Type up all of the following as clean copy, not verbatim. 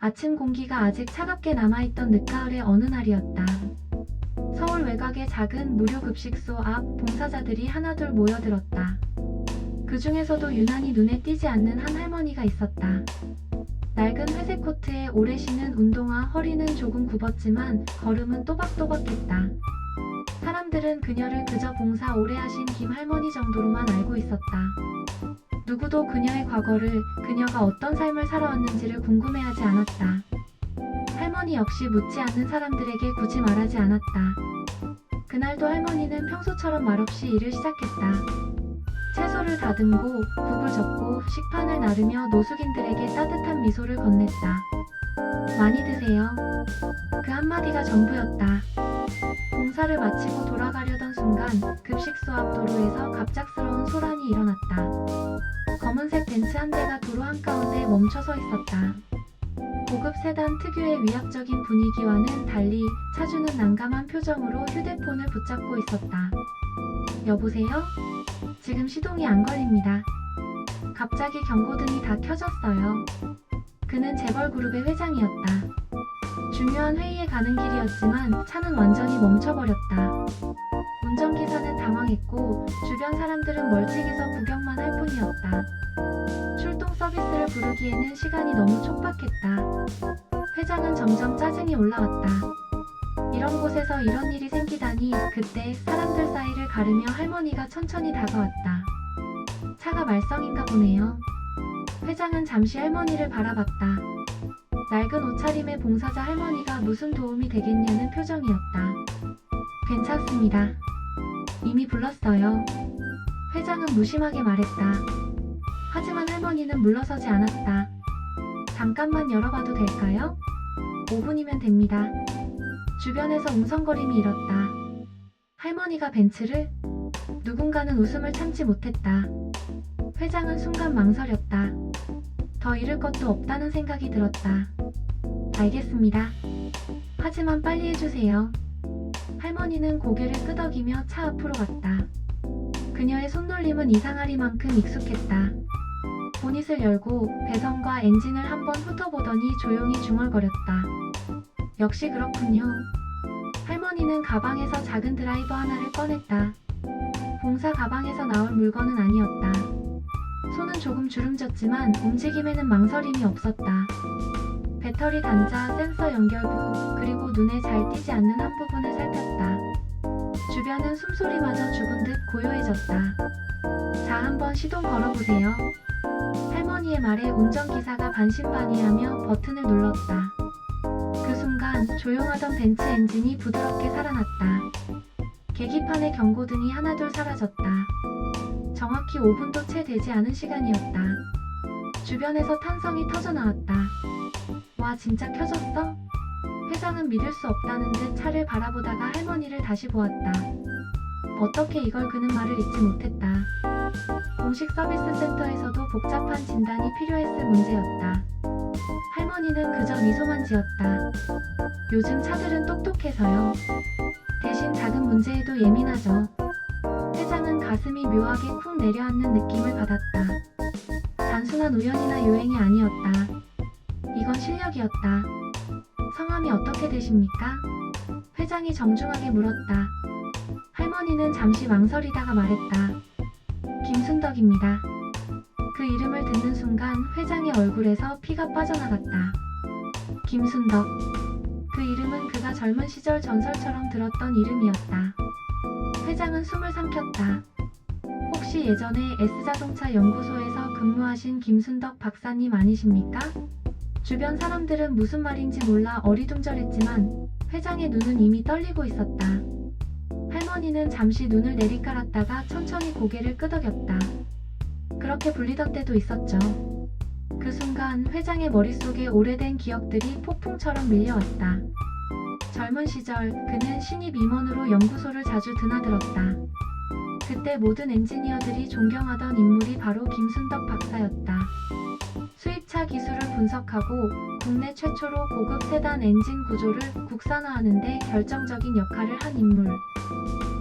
아침 공기가 아직 차갑게 남아있던 늦가을의 어느 날이었다. 서울 외곽의 작은 무료급식소 앞 봉사자들이 하나둘 모여들었다. 그 중에서도 유난히 눈에 띄지 않는 한 할머니가 있었다. 낡은 회색 코트에 오래 신은 운동화, 허리는 조금 굽었지만 걸음은 또박또박했다. 사람들은 그녀를 그저 봉사 오래 하신 김 할머니 정도로만 알고 있었다. 누구도 그녀의 과거를, 그녀가 어떤 삶을 살아왔는지를 궁금해하지 않았다. 할머니 역시 묻지 않는 사람들에게 굳이 말하지 않았다. 그날도 할머니는 평소처럼 말없이 일을 시작했다. 채소를 다듬고, 국을 젓고, 식판을 나르며 노숙인들에게 따뜻한 미소를 건넸다. 많이 드세요. 그 한마디가 전부였다. 봉사를 마치고 돌아가려던 순간 급식소 앞 도로에서 갑작스러운 소란이 일어났다. 검은색 벤츠 한 대가 도로 한가운데 멈춰서 있었다. 고급 세단 특유의 위압적인 분위기와는 달리 차주는 난감한 표정으로 휴대폰을 붙잡고 있었다. 여보세요? 지금 시동이 안 걸립니다. 갑자기 경고등이 다 켜졌어요. 그는 재벌그룹의 회장이었다. 중요한 회의에 가는 길이었지만 차는 완전히 멈춰버렸다. 운전기사는 당황했고 주변 사람들은 멀찍이서 구경만 할 뿐이었다. 출동 서비스를 부르기에는 시간이 너무 촉박했다. 회장은 점점 짜증이 올라왔다. 이런 곳에서 이런 일이 생기다니. 그때 사람들 사이를 가르며 할머니가 천천히 다가왔다. 차가 말썽인가 보네요. 회장은 잠시 할머니를 바라봤다. 낡은 옷차림의 봉사자 할머니가 무슨 도움이 되겠냐는 표정이었다. 괜찮습니다. 이미 불렀어요. 회장은 무심하게 말했다. 하지만 할머니는 물러서지 않았다. 잠깐만 열어봐도 될까요? 5분이면 됩니다. 주변에서 웅성거림이 일었다. 할머니가 벤츠를? 누군가는 웃음을 참지 못했다. 회장은 순간 망설였다. 더 잃을 것도 없다는 생각이 들었다. 알겠습니다. 하지만 빨리 해주세요. 할머니는 고개를 끄덕이며 차 앞으로 갔다. 그녀의 손놀림은 이상하리만큼 익숙했다. 보닛을 열고 배선과 엔진을 한번 훑어보더니 조용히 중얼거렸다. 역시 그렇군요. 할머니는 가방에서 작은 드라이버 하나를 꺼냈다. 봉사 가방에서 나올 물건은 아니었다. 손은 조금 주름졌지만 움직임에는 망설임이 없었다. 배터리 단자, 센서 연결부, 그리고 눈에 잘 띄지 않는 한 부분을 살폈다. 주변은 숨소리마저 죽은 듯 고요해졌다. 자, 한번 시동 걸어보세요. 할머니의 말에 운전기사가 반신반의하며 버튼을 눌렀다. 그 순간 조용하던 벤츠 엔진이 부드럽게 살아났다. 계기판의 경고등이 하나둘 사라졌다. 정확히 5분도 채 되지 않은 시간이었다. 주변에서 탄성이 터져나왔다. 와, 진짜 켜졌어? 회장은 믿을 수 없다는 듯 차를 바라보다가 할머니를 다시 보았다. 어떻게 이걸 그는 말을 잊지 못했다. 공식 서비스 센터에서도 복잡한 진단이 필요했을 문제였다. 할머니는 그저 미소만 지었다. 요즘 차들은 똑똑해서요. 대신 작은 문제에도 예민하죠. 회장은 가슴이 묘하게 쿵 내려앉는 느낌을 받았다. 단순한 우연이나 요행이 아니었다. 이건 실력이었다. 성함이 어떻게 되십니까? 회장이 정중하게 물었다. 할머니는 잠시 망설이다가 말했다. 김순덕입니다. 그 이름을 듣는 순간 회장의 얼굴에서 피가 빠져나갔다. 김순덕. 그 이름은 그가 젊은 시절 전설처럼 들었던 이름이었다. 회장은 숨을 삼켰다. 혹시 예전에 S자동차 연구소에서 근무하신 김순덕 박사님 아니십니까? 주변 사람들은 무슨 말인지 몰라 어리둥절했지만 회장의 눈은 이미 떨리고 있었다. 할머니는 잠시 눈을 내리깔았다가 천천히 고개를 끄덕였다. 그렇게 불리던 때도 있었죠. 그 순간 회장의 머릿속에 오래된 기억들이 폭풍처럼 밀려왔다. 젊은 시절 그는 신입 임원으로 연구소를 자주 드나들었다. 그때 모든 엔지니어들이 존경하던 인물이 바로 김순덕 박사였다. 수입차 기술을 분석하고 국내 최초로 고급 세단 엔진 구조를 국산화하는 데 결정적인 역할을 한 인물.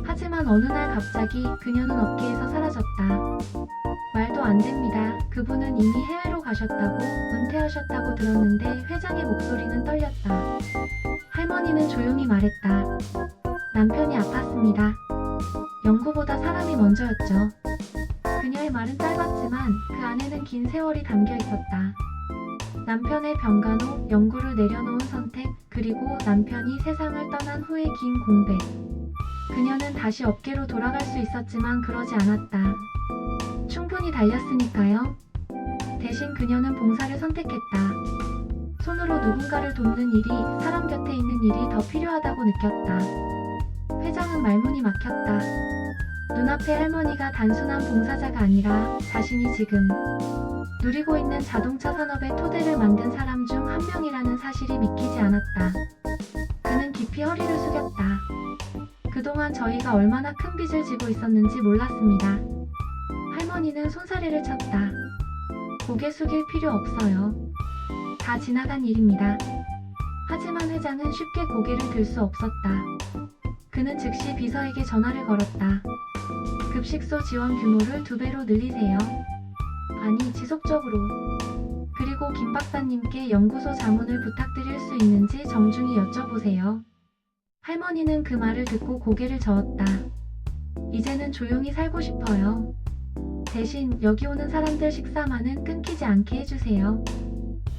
하지만 어느 날 갑자기 그녀는 업계에서 사라졌다. 말도 안 됩니다. 그분은 이미 해외로 가셨다고, 은퇴하셨다고 들었는데 회장의 목소리는 떨렸다. 할머니는 조용히 말했다. 남편이 아팠습니다. 연구보다 사람이 먼저였죠. 그녀의 말은 짧았지만 그 안에는 긴 세월이 담겨 있었다. 남편의 병간호, 연구를 내려놓은 선택, 그리고 남편이 세상을 떠난 후의 긴 공백. 그녀는 다시 업계로 돌아갈 수 있었지만 그러지 않았다. 충분히 달렸으니까요. 대신 그녀는 봉사를 선택했다. 손으로 누군가를 돕는 일이, 사람 곁에 있는 일이 더 필요하다고 느꼈다. 회장은 말문이 막혔다. 눈앞의 할머니가 단순한 봉사자가 아니라 자신이 지금 누리고 있는 자동차 산업의 토대를 만든 사람 중 한 명이라는 사실이 믿기지 않았다. 그는 깊이 허리를 숙였다. 그동안 저희가 얼마나 큰 빚을 지고 있었는지 몰랐습니다. 할머니는 손사래를 쳤다. 고개 숙일 필요 없어요. 다 지나간 일입니다. 하지만 회장은 쉽게 고개를 들 수 없었다. 그는 즉시 비서에게 전화를 걸었다. 급식소 지원 규모를 2배로 늘리세요. 아니, 지속적으로. 그리고 김 박사님께 연구소 자문을 부탁드릴 수 있는지 정중히 여쭤보세요. 할머니는 그 말을 듣고 고개를 저었다. 이제는 조용히 살고 싶어요. 대신 여기 오는 사람들 식사만은 끊기지 않게 해주세요.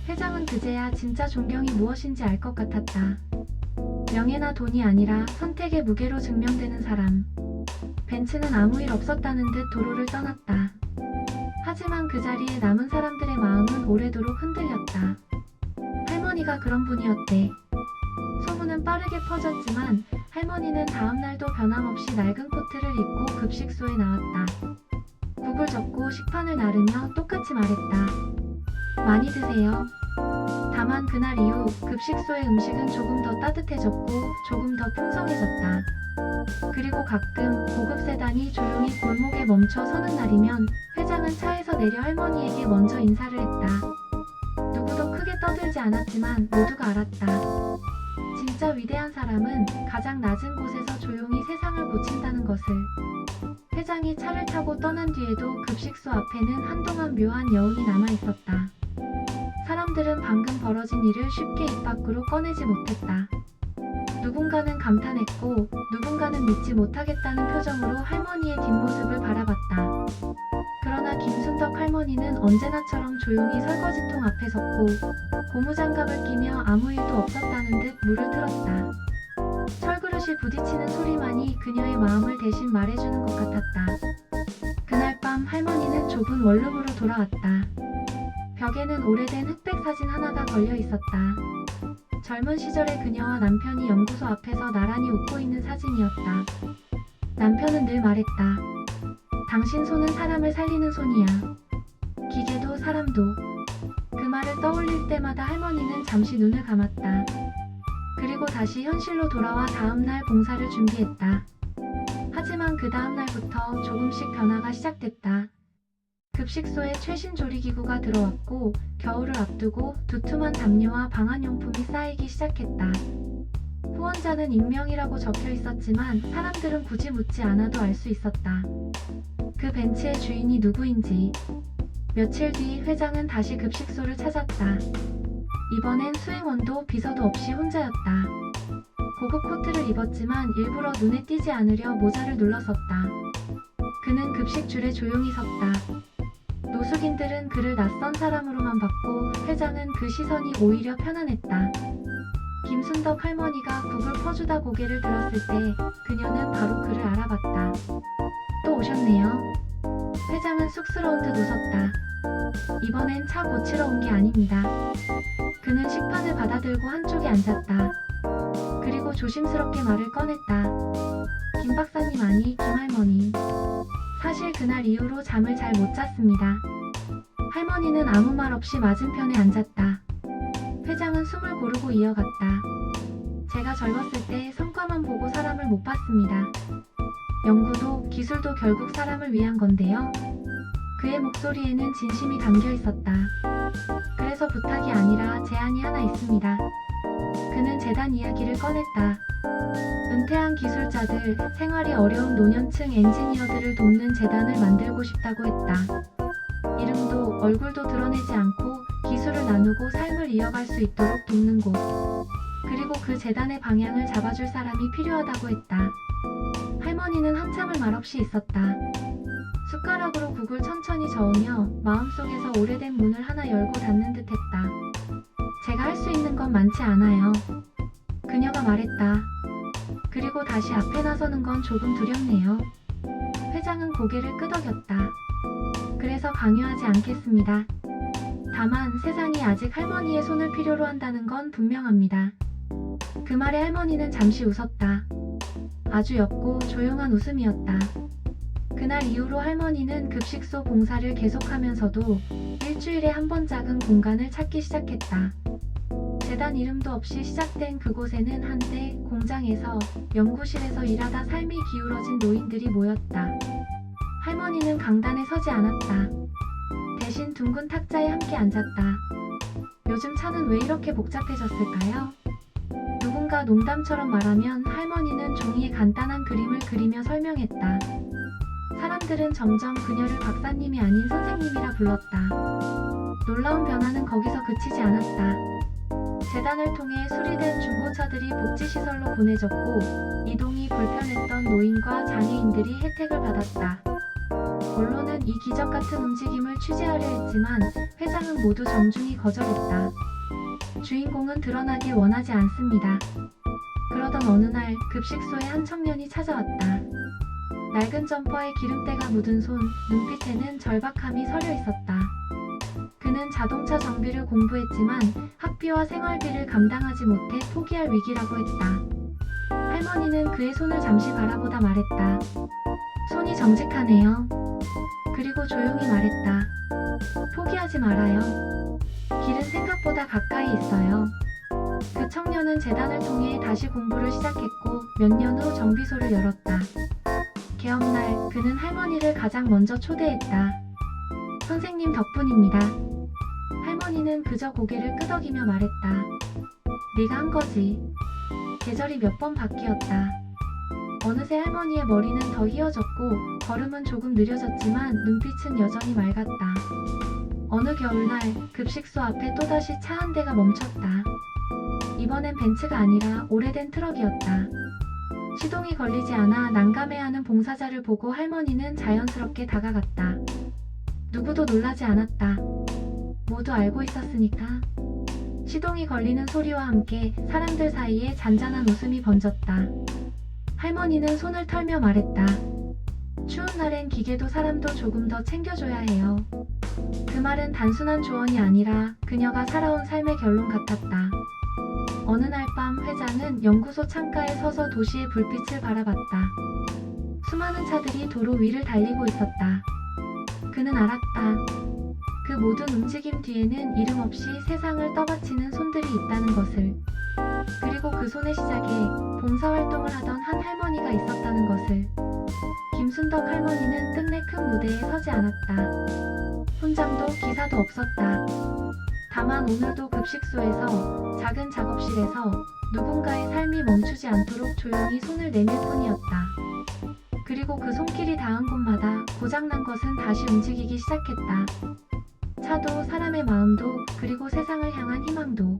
회장은 그제야 진짜 존경이 무엇인지 알 것 같았다. 명예나 돈이 아니라 선택의 무게로 증명되는 사람. 벤츠는 아무 일 없었다는 듯 도로를 떠났다. 하지만 그 자리에 남은 사람들의 마음은 오래도록 흔들렸다. 할머니가 그런 분이었대. 소문은 빠르게 퍼졌지만 할머니는 다음날도 변함없이 낡은 코트를 입고 급식소에 나왔다. 국을 젓고 식판을 나르며 똑같이 말했다. 많이 드세요. 다만 그날 이후 급식소의 음식은 조금 더 따뜻해졌고 조금 더 풍성해졌다. 그리고 가끔 고급 세단이 조용히 골목에 멈춰 서는 날이면 회장은 차에서 내려 할머니에게 먼저 인사를 했다. 누구도 크게 떠들지 않았지만 모두가 알았다. 진짜 위대한 사람은 가장 낮은 곳에서 조용히 세상을 고친다는 것을. 회장이 차를 타고 떠난 뒤에도 급식소 앞에는 한동안 묘한 여운이 남아있었다. 사람들은 방금 벌어진 일을 쉽게 입 밖으로 꺼내지 못했다. 누군가는 감탄했고 누군가는 믿지 못하겠다는 표정으로 할머니의 뒷모습을 바라봤다. 그러나 김순덕 할머니는 언제나처럼 조용히 설거지통 앞에 섰고 고무장갑을 끼며 아무 일도 없었다는 듯 물을 틀었다. 철그릇이 부딪히는 소리만이 그녀의 마음을 대신 말해주는 것 같았다. 그날 밤 할머니는 좁은 원룸으로 돌아왔다. 벽에는 오래된 흑백 사진 하나가 걸려 있었다. 젊은 시절의 그녀와 남편이 연구소 앞에서 나란히 웃고 있는 사진이었다. 남편은 늘 말했다. 당신 손은 사람을 살리는 손이야. 기계도 사람도. 그 말을 떠올릴 때마다 할머니는 잠시 눈을 감았다. 그리고 다시 현실로 돌아와 다음날 봉사를 준비했다. 하지만 그 다음날부터 조금씩 변화가 시작됐다. 급식소에 최신 조리기구가 들어왔고 겨울을 앞두고 두툼한 담요와 방한용품이 쌓이기 시작했다. 후원자는 익명이라고 적혀 있었지만 사람들은 굳이 묻지 않아도 알 수 있었다. 그 벤츠의 주인이 누구인지. 며칠 뒤 회장은 다시 급식소를 찾았다. 이번엔 수행원도 비서도 없이 혼자였다. 고급 코트를 입었지만 일부러 눈에 띄지 않으려 모자를 눌렀었다. 그는 급식줄에 조용히 섰다. 노숙인들은 그를 낯선 사람으로만 봤고 회장은 그 시선이 오히려 편안했다. 김순덕 할머니가 국을 퍼주다 고개를 들었을 때 그녀는 바로 그를 알아봤다. 또 오셨네요. 회장은 쑥스러운 듯 웃었다. 이번엔 차 고치러 온 게 아닙니다. 그는 식판을 받아들고 한쪽에 앉았다. 그리고 조심스럽게 말을 꺼냈다. 김 박사님 아니 김 할머니. 사실 그날 이후로 잠을 잘 못 잤습니다. 할머니는 아무 말 없이 맞은편에 앉았다. 회장은 숨을 고르고 이어갔다. 제가 젊었을 때 성과만 보고 사람을 못 봤습니다. 연구도 기술도 결국 사람을 위한 건데요. 그의 목소리에는 진심이 담겨 있었다. 그래서 부탁이 아니라 제안이 하나 있습니다. 그는 재단 이야기를 꺼냈다. 은퇴한 기술자들, 생활이 어려운 노년층 엔지니어들을 돕는 재단을 만들고 싶다고 했다. 이름도 얼굴도 드러내지 않고 기술을 나누고 삶을 이어갈 수 있도록 돕는 곳. 그리고 그 재단의 방향을 잡아줄 사람이 필요하다고 했다. 할머니는 한참을 말없이 있었다. 숟가락으로 국을 천천히 저으며 마음속에서 오래된 문을 하나 열고 닫는 듯 했다. 제가 할 수 있는 건 많지 않아요. 그녀가 말했다. 그리고 다시 앞에 나서는 건 조금 두렵네요. 회장은 고개를 끄덕였다. 그래서 강요하지 않겠습니다. 다만 세상이 아직 할머니의 손을 필요로 한다는 건 분명합니다. 그 말에 할머니는 잠시 웃었다. 아주 옅고 조용한 웃음이었다. 그날 이후로 할머니는 급식소 봉사를 계속하면서도 일주일에 한 번 작은 공간을 찾기 시작했다. 재단 이름도 없이 시작된 그곳에는 한때 공장에서, 연구실에서 일하다 삶이 기울어진 노인들이 모였다. 할머니는 강단에 서지 않았다. 대신 둥근 탁자에 함께 앉았다. 요즘 차는 왜 이렇게 복잡해졌을까요? 누군가 농담처럼 말하면 할머니는 종이에 간단한 그림을 그리며 설명했다. 사람들은 점점 그녀를 박사님이 아닌 선생님이라 불렀다. 놀라운 변화는 거기서 그치지 않았다. 재단을 통해 수리된 중고차들이 복지시설로 보내졌고 이동이 불편했던 노인과 장애인들이 혜택을 받았다. 언론은 이 기적 같은 움직임을 취재하려 했지만 회장은 모두 정중히 거절했다. 주인공은 드러나길 원하지 않습니다. 그러던 어느 날 급식소에 한 청년이 찾아왔다. 낡은 점퍼에 기름때가 묻은 손, 눈빛에는 절박함이 서려 있었다. 그는 자동차 정비를 공부했지만 학비와 생활비를 감당하지 못해 포기할 위기라고 했다. 할머니는 그의 손을 잠시 바라보다 말했다. 손이 정직하네요. 그리고 조용히 말했다. 포기하지 말아요. 길은 생각보다 가까이 있어요. 그 청년은 재단을 통해 다시 공부를 시작했고 몇 년 후 정비소를 열었다. 개업날 그는 할머니를 가장 먼저 초대했다. 선생님 덕분입니다. 할머니는 그저 고개를 끄덕이며 말했다. 네가 한 거지. 계절이 몇 번 바뀌었다. 어느새 할머니의 머리는 더 휘어졌고 걸음은 조금 느려졌지만 눈빛은 여전히 맑았다. 어느 겨울날 급식소 앞에 또다시 차 한 대가 멈췄다. 이번엔 벤츠가 아니라 오래된 트럭이었다. 시동이 걸리지 않아 난감해하는 봉사자를 보고 할머니는 자연스럽게 다가갔다. 누구도 놀라지 않았다. 모두 알고 있었으니까. 시동이 걸리는 소리와 함께 사람들 사이에 잔잔한 웃음이 번졌다. 할머니는 손을 털며 말했다. 추운 날엔 기계도 사람도 조금 더 챙겨줘야 해요. 그 말은 단순한 조언이 아니라 그녀가 살아온 삶의 결론 같았다. 어느 날 밤 회장은 연구소 창가에 서서 도시의 불빛을 바라봤다. 수많은 차들이 도로 위를 달리고 있었다. 그는 알았다. 그 모든 움직임 뒤에는 이름 없이 세상을 떠받치는 손들이 있다는 것을. 그리고 그 손의 시작에 봉사활동을 하던 한 할머니가 있었다는 것을. 김순덕 할머니는 끝내 큰 무대에 서지 않았다. 훈장도 기사도 없었다. 다만 오늘도 급식소에서, 작은 작업실에서 누군가의 삶이 멈추지 않도록 조용히 손을 내밀 뿐이었다. 그리고 그 손길이 닿은 곳마다 고장난 것은 다시 움직이기 시작했다. 차도, 사람의 마음도, 그리고 세상을 향한 희망도.